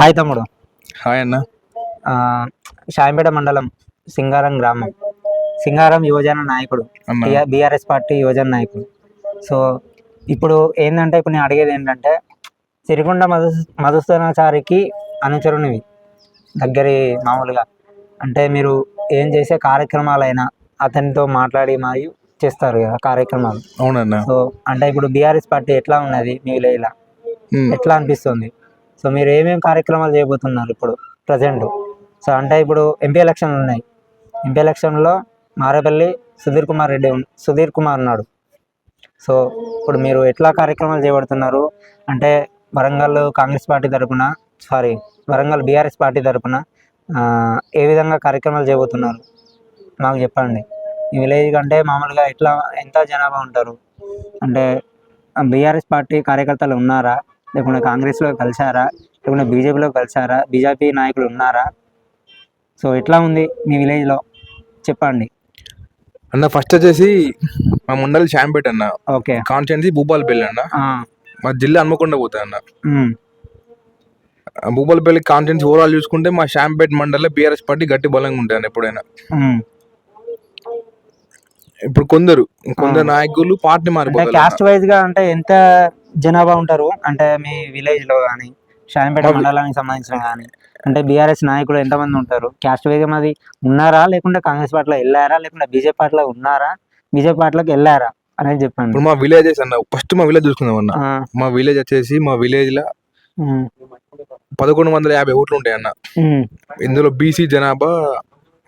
Hi తమ్ముడు. Hi అన్న. షాయంపేట మండలం సింగారం గ్రామం, సింగారం యువజన నాయకుడు, అన్న బీఆర్ఎస్ పార్టీ యువజన నాయకుడు. సో ఇప్పుడు ఏంటంటే, ఇప్పుడు నేను అడిగేది ఏంటంటే, సిరికొండ మధుసూదనాచారికి అనుచరునివి, దగ్గరి మామూలుగా అంటే మీరు ఏం చేసే కార్యక్రమాలైనా అతనితో మాట్లాడి మరియు చేస్తారు కదా కార్యక్రమాలు. అవునన్నా. సో అంటే ఇప్పుడు బీఆర్ఎస్ పార్టీ ఎట్లా ఉన్నది మీ విలేజ్లో, ఎట్లా అనిపిస్తుంది? సో మీరు ఏమేమి కార్యక్రమాలు చేయబోతున్నారు ఇప్పుడు ప్రజెంట్? సో అంటే ఇప్పుడు ఎంపీ ఎలక్షన్లు ఉన్నాయి. ఎంపీ ఎలక్షన్లో మారేపల్లి సుధీర్ కుమార్ ఉన్నాడు. సో ఇప్పుడు మీరు ఎట్లా కార్యక్రమాలు చేపడుతున్నారు? అంటే వరంగల్ కాంగ్రెస్ పార్టీ తరఫున, వరంగల్ బీఆర్ఎస్ పార్టీ తరఫున ఏ విధంగా కార్యక్రమాలు చేయబోతున్నారు మాకు చెప్పండి. ఈ విలేజ్ కంటే మామూలుగా ఎంత జనాభా ఉంటారు? అంటే బీఆర్ఎస్ పార్టీ కార్యకర్తలు ఉన్నారా, లేకుంటే కాంగ్రెస్లో కలిసారా, లేకుంటే బీజేపీలో కలిసారా, బీజేపీ నాయకులు ఉన్నారా? సో ఎట్లా ఉంది మీ విలేజ్లో చెప్పండి అన్న. ఫస్ట్ వచ్చేసి మా మండలి షాంపేట అన్న. ఓకే. కాన్స్టిట్యున్సీ భూపాలపల్లి అన్న. మా జిల్లా హన్మకొండ పోతా అన్న. భూపాలపల్లి కాన్స్టిట్యున్సీ ఓవరాల్ చూసుకుంటే మా షాంపేట మండలిలో బీఆర్ఎస్ పార్టీ గట్టి బలంగా ఉంటాయి అన్న ఎప్పుడైనా. ఇప్పుడు కొందరు నాయకులు పార్టీ మారిపోతారు. కాస్ట్ వైజ్ గా అంటే ఎంత జనాభా ఉంటారు అంటే మీ విలేజ్ లో కానీ, షాయంపేట మండలానికి సంబంధించిన కానీ, అంటే బీఆర్ఎస్ నాయకులు ఎంతమంది ఉంటారు? క్యాస్ట్ వైజ్ మాది ఉన్నారా, లేకుంటే కాంగ్రెస్ పార్టీలో వెళ్ళారా, లేకుంటే బీజేపీ పార్టీలో ఉన్నారా, బీజేపీ పార్టీలోకి వెళ్ళారా అనేది చెప్పండి. ఇప్పుడు మా విలేజెస్ అన్న, ఫస్ట్ మా విలేజ్ చూసుకుందాం అన్న. మా విలేజ్ వచ్చేసి మా విలేజ్ లో 1150 ఓట్లు ఉంటాయి అన్న. ఇందులో బీసీ జనాభా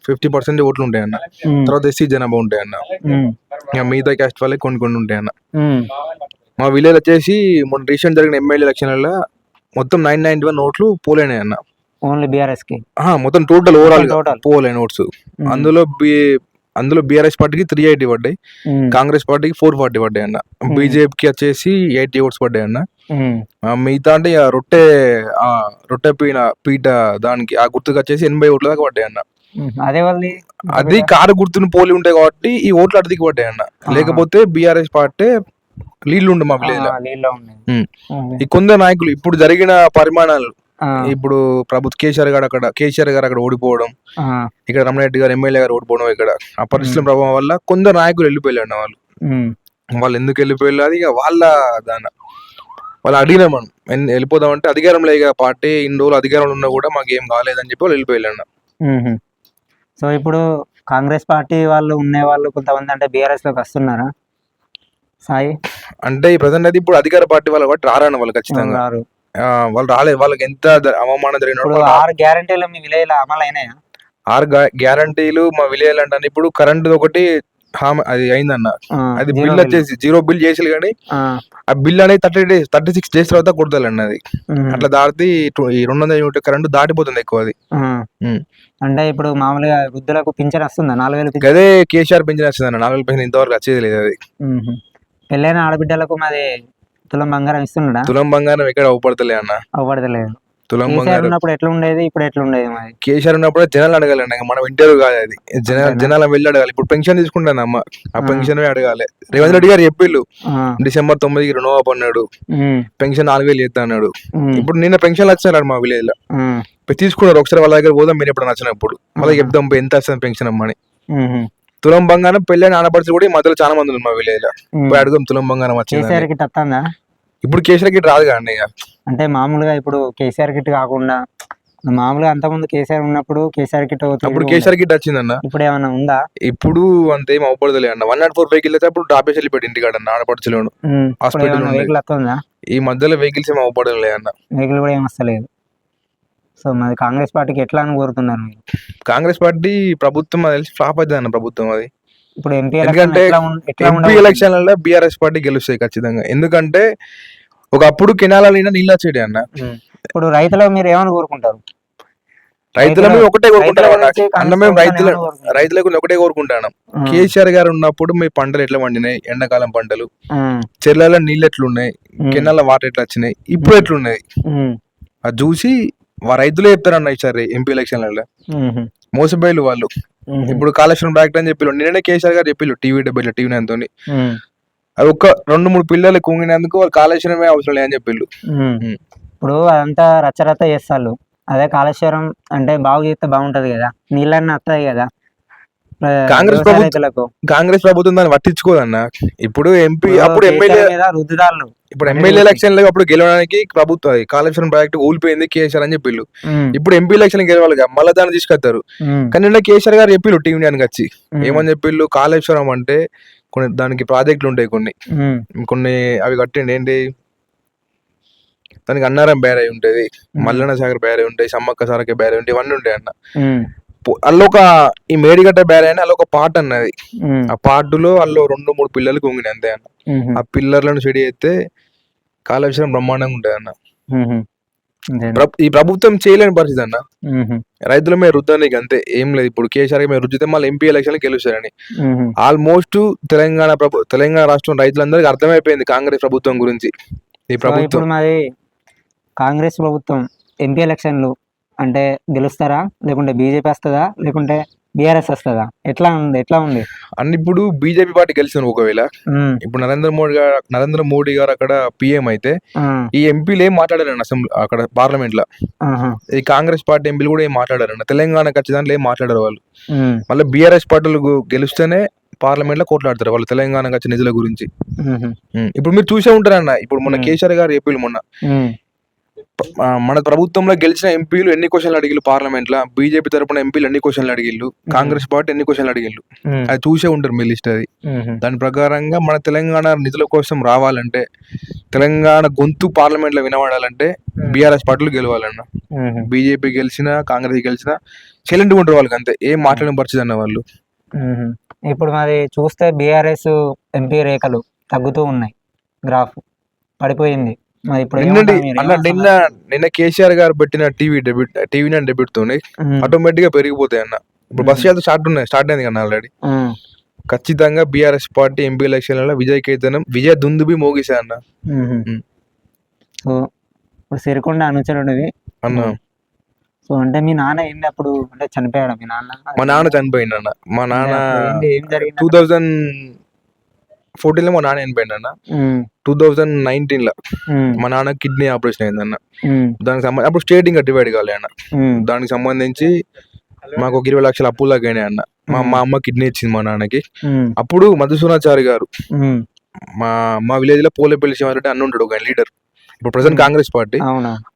50% ఓట్లు ఉంటాయి అన్న. తర్వాత ఎస్సీ జనాభా ఉంటాయి అన్న. ఇంకా మిగతా క్యాస్ట్ వాళ్ళకి కొన్ని ఉంటాయి అన్న. మా విలేజ్ వచ్చేసి మొన్న రీసెంట్ జరిగిన ఎమ్మెల్యే ఎలక్షన్లలో మొత్తం 991 ఓట్లు పోలేనాయి అన్న. ఓన్లీ బీఆర్ఎస్ కి మొత్తం టోటల్ ఓవరాల్ పోలేని ఓట్స్. అందులో బీఆర్ఎస్ పార్టీకి 380 పడ్డాయి, కాంగ్రెస్ పార్టీకి 440 పడ్డాయి అన్న. బీజేపీకి వచ్చేసి 80 ఓట్స్ పడ్డాయి అన్న. మిగతా అంటే రొట్టె పీట దానికి ఆ గుర్తుకు వచ్చేసి 80 ఓట్ల దాకా పడ్డాయి అన్న. అది కారు గుర్తుని పోలి ఉంటాయి కాబట్టి ఈ ఓట్లు అడిదికి పడ్డాయి అన్న. లేకపోతే బీఆర్ఎస్ పార్టీ లీడ్లు ఉండే మా విలేజ్ లో. ఈ కొందరు నాయకులు ఇప్పుడు జరిగిన పరిమాణాలు, ఇప్పుడు కేసీఆర్ గారు అక్కడ ఓడిపోవడం, ఇక్కడ రమణరెడ్డి గారు ఎమ్మెల్యే గారు ఓడిపోవడం, ఇక్కడ ఆ పరిస్థితుల ప్రభావం వల్ల కొందరు నాయకులు వెళ్ళిపోయారు. వాళ్ళు ఎందుకు వెళ్ళిపోయారు అది ఇక వాళ్ళు అడిగినా మనం వెళ్ళిపోదామంటే అధికారంలో ఇక పార్టీ ఇన్ని రోజులు అధికారంలో ఉన్నా కూడా మాకు ఏం కాలేదని చెప్పి వాళ్ళు వెళ్ళిపోయారు. సో ఇప్పుడు కాంగ్రెస్ పార్టీ వాళ్ళు వాళ్ళు కొంతమంది అంటే బీఆర్ఎస్ లోకి వస్తున్నారా సాయి? అంటే ఈ ప్రజెంట్ అయితే ఇప్పుడు అధికార పార్టీ వాళ్ళు కాబట్టి రారన్న వాళ్ళు ఖచ్చితంగా వాళ్ళు రాలేదు. వాళ్ళకి ఎంత అవమానం జరిగినప్పుడు 6 గ్యారంటీలు మీ విలేజ్ లో అమలు అయినాయా? 6 గ్యారంటీలు మా విలేజ్ అంటే ఇప్పుడు కరెంట్ ఒకటి అది అయిందన్న. అది బిల్ వచ్చేసి 0 బిల్ చేసి కానీ ఆ బిల్ అనేది 36 డేస్ తర్వాత కొడతాలండి. అది అట్లా దాటి 200 యూనిట్ కరెంట్ దాటిపోతుంది ఎక్కువ. అది అంటే ఇప్పుడు మామూలుగా వృద్ధులకు పింఛన్ వస్తుందా? 4000? అదే కేసీఆర్ పింఛన్ వస్తుంది అన్న. 4000 పింఛన్ ఇంతవరకు వచ్చేది లేదు. అది పెళ్ళైన ఆడబిడ్డలకు మాది తులం బంగారం ఇస్తున్నాడా? తులం బంగారం ఎక్కడ అవపడతలే అన్న. అవపడతలేదు. తులం బంగారం ఉన్నప్పుడు ఎట్లా ఉండేది, ఇప్పుడు ఎట్లా ఉండేది? మరి కేసీఆర్ ఉన్నప్పుడు జనాలు అడగాలండి, మనం ఇంటర్వ్యూ కాదు. అది జనాలు వెళ్ళి అడగాలి. ఇప్పుడు పెన్షన్ తీసుకుంటాను అమ్మ, ఆ పెన్షన్ అడగాలి. రేవంత్ రెడ్డి గారు చెప్పిళ్ళు December 9కి రుణమాఫీ అన్నాడు, పెన్షన్ 4000 చేస్తా అన్నాడు. ఇప్పుడు నిన్న పెన్షన్ వచ్చినారు మా విలేజ్ లో, తీసుకున్నారు. ఒకసారి వాళ్ళ దగ్గర పోదాం మీరు ఎప్పుడు నచ్చినప్పుడు, వాళ్ళకి చెప్దాం ఎంత వస్తుంది పెన్షన్ అమ్మని. తులం బంగారం పెళ్ళని ఆడపడుచు కూడా ఈ మధ్యలో చాలా మంది ఉన్నారు మా విలేజ్ లో. పోయి అడుగుదాం తులం బంగారం వచ్చింది. ఇప్పుడు కేసీఆర్ కిట్ రాదు కానీ అంటే మామూలుగా ఇప్పుడు కేసీఆర్ కిట్ కాకుండా మామూలుగా అంతకుముందు కేసీఆర్ ఉన్నప్పుడు కేసీఆర్ కిట్ అప్పుడు కేసీఆర్ కిట్ వచ్చిందన్న. ఇప్పుడు ఏమన్నా ఉందా? ఇప్పుడు అంతేం అవపడదులే అన్న. 104 వెహికల్ అయితే అప్పుడు డాబేసి వెళ్ళిపోయాడు ఇంటికాడ ఆడపడుచులోను హాస్పిటల్. ఈ మధ్యలో వెహికల్స్ ఏం అవపడలే అన్న. వెహికల్ కూడా ఏం వస్తలేదు. సో మరి కాంగ్రెస్ పార్టీకి ఎట్లా అని కోరుతున్నారు మీరు? కాంగ్రెస్ పార్టీ ప్రభుత్వం తెలిసి ఫ్లాప్ అవుతుంది అన్న ప్రభుత్వం. అది ఇప్పుడు ఎంపీ ఎలక్షన్లలో బీఆర్ఎస్ పార్టీ గెలుస్తాయి ఖచ్చితంగా. ఎందుకంటే ఒకప్పుడు కెనాల నీళ్ళు వచ్చేది అన్న. ఇప్పుడు రైతులు మీరు ఏమని కోరుకుంటారు? రైతుల మీద ఒకటే కోరుకుంటాం. మేము రైతులకు ఒకటే కోరుకుంటాను, కేసీఆర్ గారు ఉన్నప్పుడు మీ పంటలు ఎట్లా పండినాయి, ఎండాకాలం పంటలు, చెర్లలో నీళ్ళు ఎట్లున్నాయి, కెనాల వాటర్ ఎట్లా వచ్చినాయి, ఇప్పుడు ఎట్లున్నాయి అది చూసి రైతులే చెప్తారన్న. ఈసారి ఎంపీ ఎలక్షన్లలో మోసపోయిలు వాళ్ళు. ఇప్పుడు కాళేశ్వరం ప్రాజెక్ట్ అని చెప్పి నిన్ననే కేసీఆర్ గారు చెప్పిళ్ళు టీవీ నైన్తో. అది ఒక 2-3 పిల్లలు కుంగినందుకు వాళ్ళు కాళేశ్వరమే అవసరం లేదని చెప్పిళ్ళు. ఇప్పుడు అదంతా రచ్చరచ్చ చేస్తారు. అదే కాళేశ్వరం అంటే బాగు చేస్తే బాగుంటది కదా, నీళ్ళన్నీ వస్తాయి కదా కాంగ్రెస్ వ్యవసాయ ప్రభుత్వం రైతులకు. కాంగ్రెస్ ప్రభుత్వం దాన్ని పట్టించుకోదన్న. ఇప్పుడు ఎంపీ ఇప్పుడు అప్పుడు ఎమ్మెల్యే కేసీఆర్ మీద రుద్దుతాళ్ళు. ఇప్పుడు మట్టి ఎమ్మెల్యే కొట్టి. ఎలక్షన్ లో అప్పుడు గెలవడానికి ప్రభుత్వం అది కాళేశ్వరం ప్రాజెక్ట్ ఊలిపోయింది కేసీఆర్ అని చెప్పిళ్ళు. ఉమ్, ఇప్పుడు ఎంపీ ఎలక్షన్ గెలవాలిగా, మళ్ళీ దాన్ని తీసుకొస్తారు. ఉమ్, కానీ నిన్న కేసీఆర్ గారు చెప్పిళ్ళు టీవీ నైన్కి వచ్చి, ఉమ్, ఏమని చెప్పిళ్ళు, కాళేశ్వరం అంటే కొన్ని దానికి ప్రాజెక్టులు ఉంటాయి, ఉమ్, కొన్ని అవి కట్టండి ఏంటి, దానికి అన్నారం బ్యారేజ్ ఉంటుంది, మల్లన్న సాగర్ బ్యారేజ్ ఉంటాయి, సమ్మక్క సారక్క బ్యారేజ్ ఉంటాయి, ఇవన్నీ ఉంటాయి అన్న. ఉమ్, అల్లో ఒక ఈ మేడిగడ్డ బ్యారేజ్ అని అల్లో ఒక పార్ట్ అన్నది. ఉమ్, ఆ పార్టులో అల్లో 2-3 పిల్లలు కుంగినాయి అంతే అన్న. ఉమ్, ఆ పిల్లర్లను చెడి చేస్తే కాళేశ్వరం బ్రహ్మాండంగా ఉంటుంది అన్న. ఉమ్, అంతేనా? ఈ ప్రభుత్వం చేయలేని పరిస్థితి అన్న. ఉమ్, రైతుల మీద రుద్దడానికి అంతే, ఏం లేదు. ఇప్పుడు కేసీఆర్ మీద రుద్దితే మళ్ళీ ఎంపీ ఎలక్షన్ గెలుస్తారని ఉమ్. ఆల్మోస్ట్ తెలంగాణ రాష్ట్రం రైతులందరికీ అర్థమైపోయింది కాంగ్రెస్ ప్రభుత్వం గురించి. ఈ సో ప్రభుత్వం ఇప్పుడు మరి కాంగ్రెస్ ప్రభుత్వం ఎంపీ ఎలక్షన్లు అంటే గెలుస్తారా, లేకుంటే బీజేపీ వస్తుందా, లేకుంటే బీఆర్ఎస్ వస్తుందా? ఎట్లా ఉంది? అన్ని ఇప్పుడు బీజేపీ పార్టీ గెలిచిన ఒకవేళ, ఉమ్, ఇప్పుడు నరేంద్ర మోడీ గారు అక్కడ పిఎం అయితే ఆ, ఈ ఎంపీలు ఏం మాట్లాడారండి అసెంబ్లీ అక్కడ పార్లమెంట్ లో. ఆహా, ఈ కాంగ్రెస్ పార్టీ ఎంపీలు కూడా ఏం మాట్లాడారండి, తెలంగాణ ఖచ్చితంగా ఏం మాట్లాడారు వాళ్ళు. ఉమ్, మళ్ళీ బీఆర్ఎస్ పార్టీలు గెలిస్తేనే పార్లమెంట్ లో కొట్లాడతారు వాళ్ళు తెలంగాణకు వచ్చే నిధుల గురించి. ఉమ్, ఇప్పుడు మీరు చూసే ఉంటారన్న, ఇప్పుడు మొన్న కేసీఆర్ గారు ఎంపీలు మొన్న ఉమ్, మన ప్రభుత్వంలో గెలిచిన ఎంపీలు ఎన్ని క్వశ్చన్లు అడిగిళ్ళు పార్లమెంట్ లో, బీజేపీ తరపున ఎంపీలు ఎన్ని క్వశ్చన్లు అడిగిళ్ళు, కాంగ్రెస్ పార్టీ ఎన్ని క్వశ్చన్లు అడిగిళ్ళు, ఉమ్, అది చూసే ఉంటారు మీ లిస్ట్ అది. ఉమ్, దాని ప్రకారంగా మన తెలంగాణ నిధుల కోసం రావాలంటే, తెలంగాణ గొంతు పార్లమెంట్ లో వినబడాలంటే బీఆర్ఎస్ పార్టీలు గెలవాలన్న. ఉమ్, బీజేపీ గెలిచినా కాంగ్రెస్ గెలిచినా సైలెంట్గా ఉంటారు వాళ్ళకి అంతే, ఏం మాట్లాడిన పరిస్థితి అన్న వాళ్ళు. ఉమ్. ఇప్పుడు మరి చూస్తే బీఆర్ఎస్ ఎంపీ రేఖలు తగ్గుతూ ఉన్నాయి, గ్రాఫ్ పడిపోయింది. మరి ఇప్పుడు నిన్నటి ఏమంటారు మీరు? అన్న నిన్న కేసీఆర్ గారు పెట్టిన టీవీ నైన్ డెబ్యూట్ తోని ఆటోమేటిక్ గా పెరిగిపోతాయి అన్న. ఇప్పుడు బస్ యాత్ర స్టార్ట్ అయింది కదా ఆల్రెడీ. ఖచ్చితంగా బీఆర్ఎస్ పార్టీ ఎంపీ ఎలక్షన్లలో విజయ దుందుబి మోగిసా అన్న. సో ఇప్పుడు సిరికొండ అనుచరుడివి అన్న, సో అంటే మీ నాన్న ఏంటి అప్పుడు, అంటే చనిపోయాడు మీ నాన్న? మా నాన్న చనిపోయింది అన్న. మా నాన్న ఏం జరిగింది? 2014 లో మా నాన్న చనిపోయింది అన్న. 2019 లో మా నాన్న కిడ్నీ ఆపరేషన్ అయింది అన్న. దానికి సంబంధించి అప్పుడు స్టేట్ ఇంకా డివైడ్ కాలే అన్న. దానికి సంబంధించి మాకు ఒక 20 లక్షల అప్పులాగా అయినాయి అన్న. మా అమ్మ కిడ్నీ ఇచ్చింది మా నాన్నకి. అప్పుడు మధుసూనాచారి గారు మా విలేజ్ లో పోలేపల్లి శివారెడ్డి అన్న ఉంటాడు, ఒక లీడర్, ఇప్పుడు ప్రెసెంట్ కాంగ్రెస్ పార్టీ.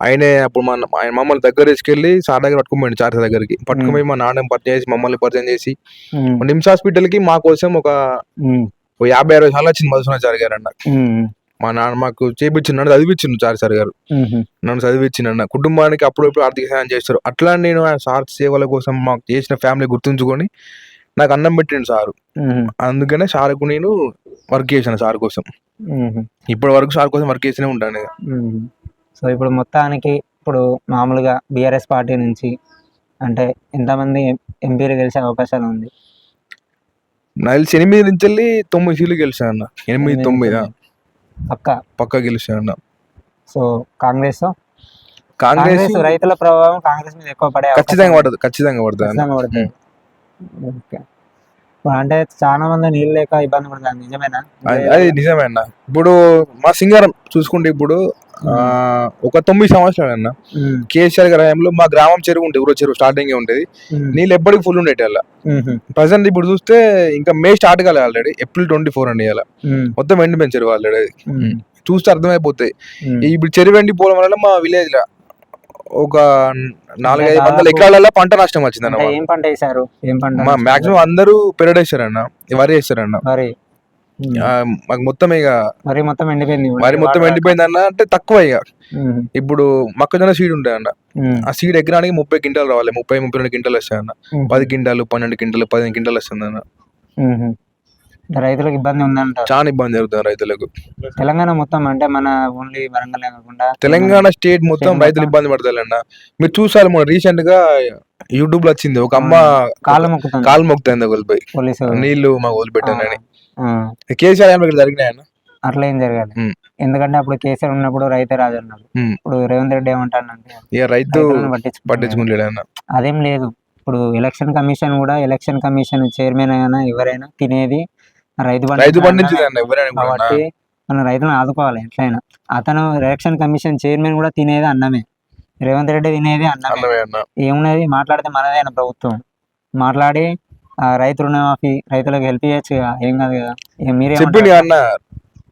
ఆయనే అప్పుడు ఆయన మమ్మల్ని దగ్గర తీసుకెళ్లి సార్ దగ్గర పట్టుకుపోయింది, చార్జ దగ్గరికి పట్టుకుపోయి మా నాన్న పరిచయం చేసి మమ్మల్ని పరిచయం చేసి నిమ్స్ హాస్పిటల్ కి మా కోసం ఒక 50-60 సార్లు వచ్చింది మధుసూనాచారి గారు అన్న. మా నాన్న మాకు చేపించిండు, నన్ను చదివించిండు చారి సార్ గారు, నన్ను చదివించిండు అన్న. కుటుంబానికి అప్పుడప్పుడు ఆర్థిక సాయం చేస్తారు. అట్లా నేను ఆయన సార్ సేవల కోసం మాకు చేసిన ఫ్యామిలీ గుర్తుంచుకొని నాకు అన్నం పెట్టిండు సారు. అందుకనే సార్కు నేను వర్క్ చేశాను సార్ కోసం. ఇప్పటి వరకు సార్ కోసం వర్క్ చేస్తూనే ఉంటాను. సో ఇప్పుడు మొత్తానికి ఇప్పుడు మామూలుగా బీఆర్ఎస్ పార్టీ నుంచి అంటే ఎంతమంది ఎంపీలు గెలిచే అవకాశాలు ఉంది? నాకు తెలిసి 8 నుంచి వెళ్ళి 9 సీట్లు గెలిచాను అన్న. 8-9 పక్క గెలిచాను అన్న. సో కాంగ్రెస్ కాంగ్రెస్ రైతుల ప్రభావం కాంగ్రెస్ మీద ఎక్కువ పడే ఖచ్చితంగా పడుతుంది. ఓకే. అంటే చాలా మంది నీళ్ళు లేక ఇబ్బంది పడుతుంది, నిజమేనా? అది నిజమే అన్న. ఇప్పుడు మా సింగారం చూసుకుంటే ఇప్పుడు ఒక 9 సంవత్సరాలు అన్న కేసీఆర్ గారి హయాంలో మా గ్రామం చెరువు ఉంటుంది, ఊరో చెరువు స్టార్టింగ్ ఉండేది, నీళ్ళు ఎప్పటికి ఫుల్ ఉండేటి అలా. ప్రజెంట్ ఇప్పుడు చూస్తే ఇంకా మే స్టార్ట్ కాలేదు, ఆల్రెడీ April 24 అండి అలా మొత్తం ఎండిపోయిన చెరువు ఆల్రెడీ. చూస్తే అర్థమైపోతాయి. ఇప్పుడు చెరువు ఎండిపోవడం వల్ల మా విలేజ్ లో ఒక 400-500 ఎకరాలలో పంట నష్టం వచ్చింది అన్న. ఏం పంట వేసారు? మాక్సిమం అందరూ పెరడు వేస్తారన్న, వరి వేస్తారన్న. మాకు మొత్తం ఇక వరి మొత్తం ఎండిపోయింది అన్న. అంటే తక్కువ ఇక ఇప్పుడు మొక్కజొన్న సీడ్ ఉంటాయి అన్న, ఆ సీడ్ ఎకరానికి 30 క్వింటాలు రావాలి, 30-32 క్వింటాలు వస్తాయి అన్న. 10 క్వింటాలు 12 క్వింటాలు 15 క్వింటాలు వస్తుంది అన్న. రైతులకు ఇబ్బంది ఉందంట, చాలా ఇబ్బంది జరుగుతుంది రైతులకు. తెలంగాణ మొత్తం అంటే మన ఓన్లీ వరంగల్ కాకుండా తెలంగాణ స్టేట్ మొత్తం రైతులు ఇబ్బంది పడతారు అన్న. మీరు చూసారు మొన్న రీసెంట్ గా యూట్యూబ్ లో వచ్చింది, ఒక అమ్మ కాలు మొక్కుతుంది ఒకరిపై, నీళ్లు మాకు వదిలిపెట్టానని. కేసీఆర్ జరిగినాయన్న అట్లా ఏం జరగాలి, ఎందుకంటే అప్పుడు కేసీఆర్ ఉన్నప్పుడు రైతే రాజు అన్నాడు. ఇప్పుడు రేవంత్ రెడ్డి ఏమంటాడంటే రైతు పట్టించుకుంటాడు అన్న. అదేం లేదు. ఇప్పుడు ఎలక్షన్ కమిషన్ చైర్మన్ అయినా ఎవరైనా తినేది రైతు పండించింది అన్న. కాబట్టి మన రైతులను ఆదుకోవాలి ఎట్లయినా. అతను ఎలక్షన్ కమిషన్ చైర్మన్ కూడా తినేది అన్నమే, రేవంత్ రెడ్డి తినేది అన్నమే. అన్నమే అన్న. ఏమున్నది మాట్లాడితే మనదేనా ప్రభుత్వం, మాట్లాడి రైతు రుణమాఫీ రైతులకు హెల్ప్ చేయొచ్చు కదా, ఏం కాదు కదా. ఇక మీరే చెప్పిండు అన్న,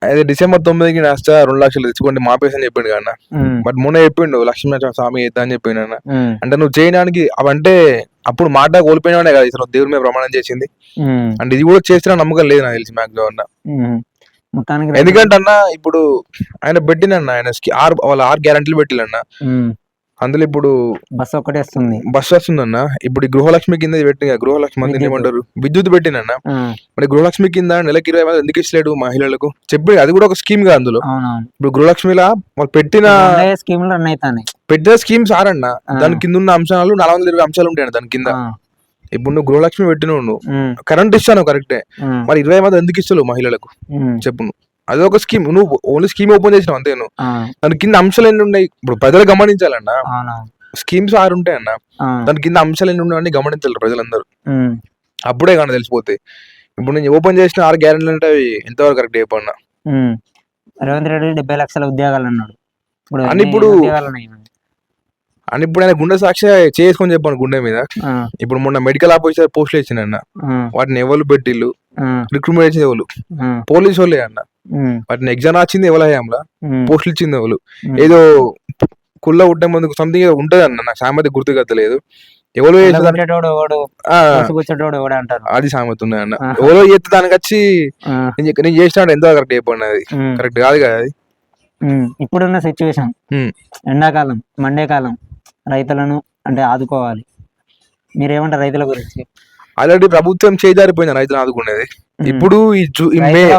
అయితే December 9కి నష్ట 2 లక్షలు తెచ్చుకోండి మాపేసి అని చెప్పిండు అన్న. బట్ మొన్న చెప్పిండు లక్ష్మీ స్వామి చేద్దా అని చెప్పిండు అన్న. అంటే నువ్వు చేయడానికి అవంటే అప్పుడు మాట కోల్పోయినానే కదా ఇతను దేవుడి మీద ప్రమాణం చేసింది. అంటే ఇది కూడా చేస్తున్నా నమ్మకం లేదు నాకు తెలిసి మాక్సిమం అన్న. మొత్తానికి ఎందుకంటే అన్న ఇప్పుడు ఆయన పెట్టినన్న ఆయన వాళ్ళ 6 గ్యారంటీలు పెట్టిలన్న. అందులో ఇప్పుడు బస్సు ఒకటే వస్తుంది, బస్సు వస్తుందన్న. ఇప్పుడు ఈ గృహలక్ష్మి కింద పెట్టిన గృహలక్ష్మి మంది ఏమంటారు విద్యుత్ పెట్టినన్న. మరి గృహలక్ష్మి కింద నెలకి 20,000 ఎందుకు ఇస్తలేడు మహిళలకు చెప్పి, అది కూడా ఒక స్కీమ్ గా అందులో. ఇప్పుడు గృహలక్ష్మిలా వాళ్ళు పెట్టిన స్కీమ్స్ ఆరన్న, దాని కింద ఉన్న అంశాలు 420 అంశాలు ఉంటాయి దాని కింద. ఇప్పుడు నువ్వు గృహలక్ష్మి పెట్టినవు, నువ్వు కరెంట్ ఇస్తాను కరెక్టే, మరి 20,000 ఎందుకు ఇస్తావు మహిళలకు చెప్పు నువ్వు. అదొక స్కీమ్, నువ్వు ఓన్లీ స్కీమ్ ఓపెన్ చేసినావు అంతే. నువ్వు దాని కింద అంశాలు ఎన్ని ఉన్నాయి ఇప్పుడు ప్రజలు గమనించాలన్న. స్కీమ్స్ 6 ఉంటాయి అన్న, దాని కింద అంశాలు ఎన్ని ఉన్నాయని గమనించాలి ప్రజలందరూ, అప్పుడే కానీ తెలిసిపోతాయి. ఇప్పుడు నేను ఓపెన్ చేసిన 6 గ్యారెంటీలు అంటే అవి ఎంతవరకు కరెక్ట్ చెప్పన్నా. రేవంత్ రెడ్డి 70 లక్షల ఉద్యోగాలు అన్నాడు అని. ఇప్పుడు ఆయన గుండె సాక్షి చేసుకొని చెప్పాను గుండె మీద. ఇప్పుడు మొన్న మెడికల్ ఆఫీసర్ పోస్టులు ఇచ్చిందన్న, వాటిని ఎవరు పెట్టిళ్ళు, రిక్రూట్మెంట్ చేసేది ఎవరు, పోలీసు వాళ్ళే అన్న. వాటిని ఎగ్జామ్ వచ్చింది ఎవరు, హయాంలా పోస్టులు ఇచ్చింది ఎవరు. ఏదో కుళ్ళ ఉంటే ముందుకు సంథింగ్ ఏదో ఉంటది అన్న, నాకు సామెత గుర్తుకత్తలేదు. ఎవరో అది సామెత ఉన్నాయి అన్న. ఎవరో చేస్తే దానికి వచ్చి నేను చేసినాడు ఎంత కరెక్ట్ చెప్పండి, అది కరెక్ట్ కాదు కదా అది. ఇప్పుడున్న సిచ్యువేషన్ ఎండాకాలం మండే కాలం రైతులను అంటే ఆదుకోవాలి, మీరేమంటారు రైతుల గురించి? ఆల్రెడీ ప్రభుత్వం చేజారిపోయింది రైతులను ఆదుకునేది. ఇప్పుడు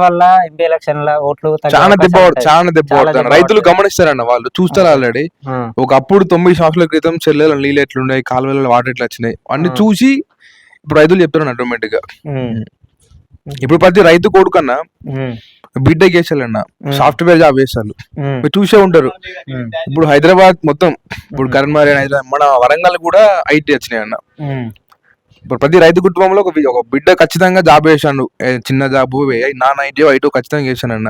వల్ల ఎంపీ ఎలక్షన్ ఓట్లు చాలా దెబ్బ రైతులు గమనిస్తారన్న, వాళ్ళు చూస్తారు ఆల్రెడీ. ఒకప్పుడు 9 సంవత్సరాల క్రితం చెల్లెల నీళ్ళు ఎట్లున్నాయి, కాలువల వాటర్ ఎట్లా వచ్చినాయి అన్ని చూసి ఇప్పుడు రైతులు చెప్తారు ఆటోమేటిక్ గా. ఇప్పుడు ప్రతి రైతు కొడుకన్నా బీటెక్ చేసాలన్న, సాఫ్ట్వేర్ జాబ్ చేస్తారు, మీరు చూసే ఉంటారు. ఇప్పుడు హైదరాబాద్ మొత్తం, ఇప్పుడు కరీంనగర్, హైదరాబాద్, మన వరంగల్ కూడా ఐటీ వచ్చినాయి అన్న. ఇప్పుడు ప్రతి రైతు కుటుంబంలో ఒక బిడ్డ ఖచ్చితంగా జాబ్ చేశాను, చిన్న జాబ్ నాన్ ఐటీ ఖచ్చితంగా చేశానన్న.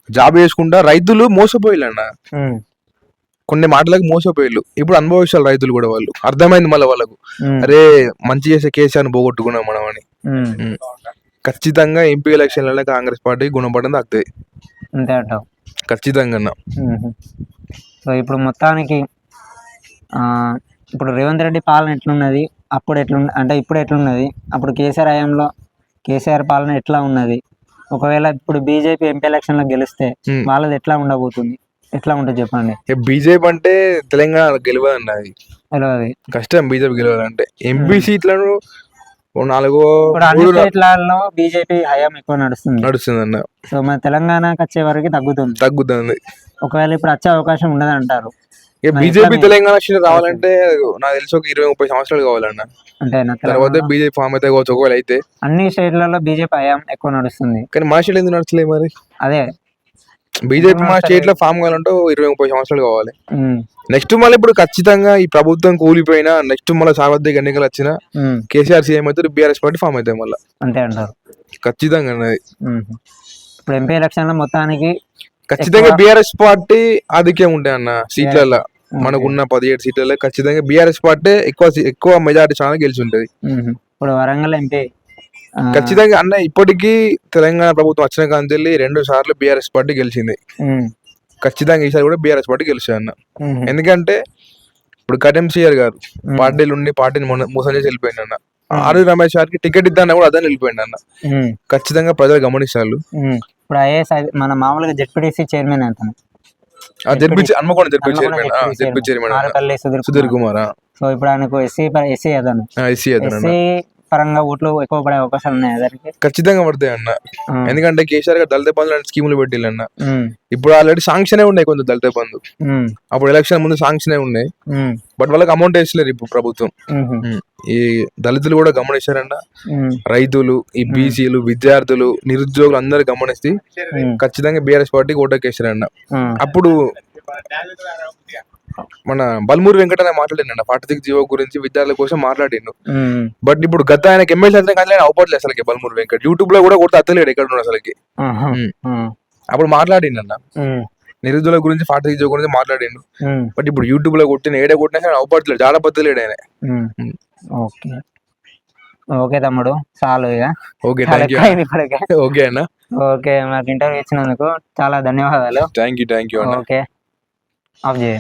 జాబ్ చేసుకుంటా రైతులు మోసపోయిల్లన్న, కొన్ని మాటలకు మోసపోయిల్లు. ఇప్పుడు అనుభవిస్తారు రైతులు కూడా, వాళ్ళు అర్థమైంది మళ్ళీ వాళ్ళకు, అరే మంచి చేసే కేసీఆర్ పోగొట్టుకున్నాం మనం అని. ఖచ్చితంగా ఎంపీ ఎలక్షన్లలో కాంగ్రెస్ పార్టీ గుణపడడం తగ్గుతుంది అంతే అంటావు? ఖచ్చితంగా. సో ఇప్పుడు మొత్తానికి ఇప్పుడు రేవంత్ రెడ్డి పాలన ఎట్లున్నది, అప్పుడు ఎట్లున్న అంటే ఇప్పుడు ఎట్లున్నది, అప్పుడు కేసీఆర్ హయాంలో కేసీఆర్ పాలన ఎట్లా ఉన్నది, ఒకవేళ ఇప్పుడు బీజేపీ ఎంపీ ఎలక్షన్లో గెలిస్తే వాళ్ళది ఎట్లా ఉండబోతుంది, ఎట్లా ఉంటుంది చెప్పండి? బీజేపీ అంటే తెలంగాణ గెలవదు అన్నది, కష్టం బీజేపీ గెలవాలంటే. ఎంపీ సీట్లను 4 స్టేట్లలో బీజేపీ హయాం ఎక్కువ నడుస్తుంది అన్న. సో మన తెలంగాణకి వచ్చే వరకు తగ్గుతుంది. ఒకవేళ ఇప్పుడు వచ్చే అవకాశం ఉండదు అంటారు. బీజేపీ తెలంగాణ రావాలంటే నాకు తెలిసి ఒక 20-30 సంవత్సరాలు కావాలన్న, తర్వాత బీజేపీ ఫామ్ అయితే కావచ్చు. ఒకవేళ అయితే అన్ని స్టేట్లలో బీజేపీ హయాం ఎక్కువ నడుస్తుంది, కానీ మా స్టేట్ ఎందుకు నడుస్తలేదు మరి? అదే బీజేపీ మా స్టేట్ లో ఫామ్ కావాలంటే 20-30 సంవత్సరాలు కావాలి. నెక్స్ట్ మళ్ళీ ఇప్పుడు ఖచ్చితంగా ఈ ప్రభుత్వం కూలిపోయినా నెక్స్ట్ మళ్ళీ సార్వత్రిక ఎన్నికలు వచ్చినా కేసీఆర్ సీఎం అయితే బీఆర్ఎస్ పార్టీ ఫామ్ అవుతాయి మళ్ళీ, అంతే అంటారు? ఖచ్చితంగా. ఇప్పుడు ఎంపీ ఎలక్షన్ లో మొత్తానికి ఖచ్చితంగా బీఆర్ఎస్ పార్టీ ఆధిక్యం ఉంటాయి అన్న సీట్లలో. మనకున్న 17 సీట్లలో ఖచ్చితంగా బీఆర్ఎస్ పార్టీ ఎక్కువ మెజారిటీ ఛానల్ గెలిచి ఉంటది. ఇప్పుడు వరంగల్ ఎంపీ ఖచ్చితంగా అన్న, ఇప్పటికీ తెలంగాణ ప్రభుత్వం వచ్చిన కాంచెల్లి 2 సార్లు బీఆర్ఎస్ పార్టీ గెలిచింది. ఖచ్చితంగా ఈసారి కూడా బీఆర్ఎస్ పార్టీ గెలిచాయి అన్న. ఎందుకంటే ఇప్పుడు కటెం సీఆర్ గారు పార్టీలు ఉండి పార్టీని మోసం చేసి వెళ్ళిపోయింది అన్న. ఆర్ రమేష్ గారికి టికెట్ ఇద్దాన్నా కూడా అదే వెళ్ళిపోయింది అన్న. ఖచ్చితంగా ప్రజలు గమనిస్తారు. ఇప్పుడు ఐఏఎస్ మన మామూలుగా జెడ్పీటీసీ చైర్మన్ అంటాను, ZP chairman Sudheer Kumar. So ఇప్పుడు ఆయనకు ఎస్సీ అదను పరంగా ఓట్లు ఎక్కువ పడే అవకాశాలు ఉన్నాయి దానికి? ఖచ్చితంగా పడతాయి అన్న. ఎందుకంటే కేసీఆర్ గారు దళిత బంధు లాంటి స్కీములు పెట్టిల్లన్న. ఇప్పుడు ఆల్రెడీ శాంక్షన్ ఉన్నాయి కొంచెం దళిత బంధు, అప్పుడు ఎలక్షన్ ముందు శాంక్షన్ ఉన్నాయి, బట్ వాళ్ళకి అమౌంట్ వేసలేరు ఇప్పుడు ప్రభుత్వం. ఈ దళితులు కూడా గమనిస్తారన్న, రైతులు, ఈ బీసీలు, విద్యార్థులు, నిరుద్యోగులు అందరు గమనిస్తే ఖచ్చితంగా బీఆర్ఎస్ పార్టీకి ఓటేకేసారన్న. అప్పుడు మన బల్మూరి వెంకటనే మాట్లాడిండు 46 జీవో గురించి, విద్యార్థుల కోసం మాట్లాడిండు. బట్ ఇప్పుడు గత ఆయనకి ఎమ్మెల్సీ కానీ అవపడలేదు అసలుకి బల్మూరి వెంకట్. యూట్యూబ్ లో కూడా కొడితే అత్తలేడు ఎక్కడ ఉన్నాడు అసలుకి. అప్పుడు మాట్లాడిండు అన్న, నిరుద్యోగుల గురించి 43 గురించి మాట్లాడిండు. బట్ ఇప్పుడు యూట్యూబ్ లో కొట్టిన ఏడే కొట్టినా కానీ అవపడలేదు, చాలా బద్దలేడు ఆయన. ఓకే ఓకే తమ్ముడు, చాలు ఇక. ఓకే, చాలా థ్యాంక్ యూ. ఎక్కువ అయింది ఇప్పటికే. ఓకే అన్న, ఓకే, మాకు ఇంటర్వ్యూ ఇచ్చినందుకు చాలా ధన్యవాదాలు. థ్యాంక్ యూ అన్న. ఓకే, ఆఫ్ చేయ.